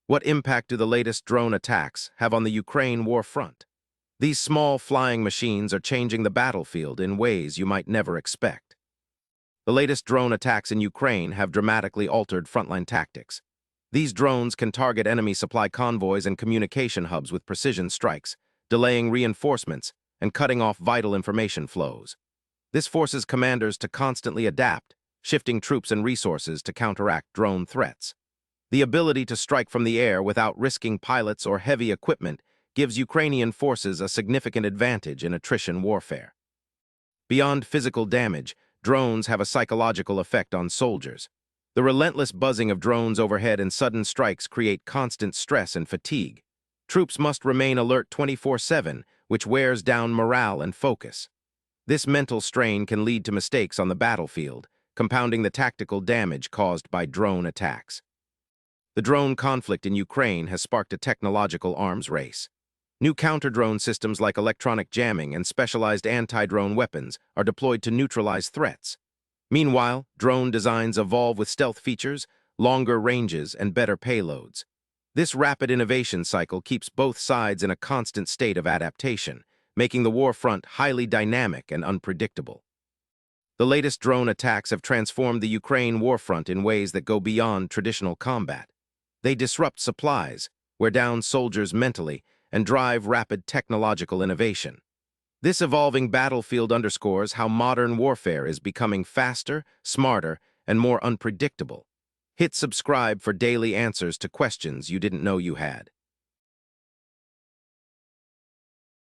What impact do the latest drone attacks have on the Ukraine war front? These small flying machines are changing the battlefield in ways you might never expect. The latest drone attacks in Ukraine have dramatically altered frontline tactics. These drones can target enemy supply convoys and communication hubs with precision strikes, delaying reinforcements and cutting off vital information flows. This forces commanders to constantly adapt, shifting troops and resources to counteract drone threats. The ability to strike from the air without risking pilots or heavy equipment gives Ukrainian forces a significant advantage in attrition warfare. Beyond physical damage, drones have a psychological effect on soldiers. The relentless buzzing of drones overhead and sudden strikes create constant stress and fatigue. Troops must remain alert 24/7, which wears down morale and focus. This mental strain can lead to mistakes on the battlefield, compounding the tactical damage caused by drone attacks. The drone conflict in Ukraine has sparked a technological arms race. New counter-drone systems like electronic jamming and specialized anti-drone weapons are deployed to neutralize threats. Meanwhile, drone designs evolve with stealth features, longer ranges, and better payloads. This rapid innovation cycle keeps both sides in a constant state of adaptation, making the war front highly dynamic and unpredictable. The latest drone attacks have transformed the Ukraine war front in ways that go beyond traditional combat. They disrupt supplies, wear down soldiers mentally, and drive rapid technological innovation. This evolving battlefield underscores how modern warfare is becoming faster, smarter, and more unpredictable. Hit subscribe for daily answers to questions you didn't know you had.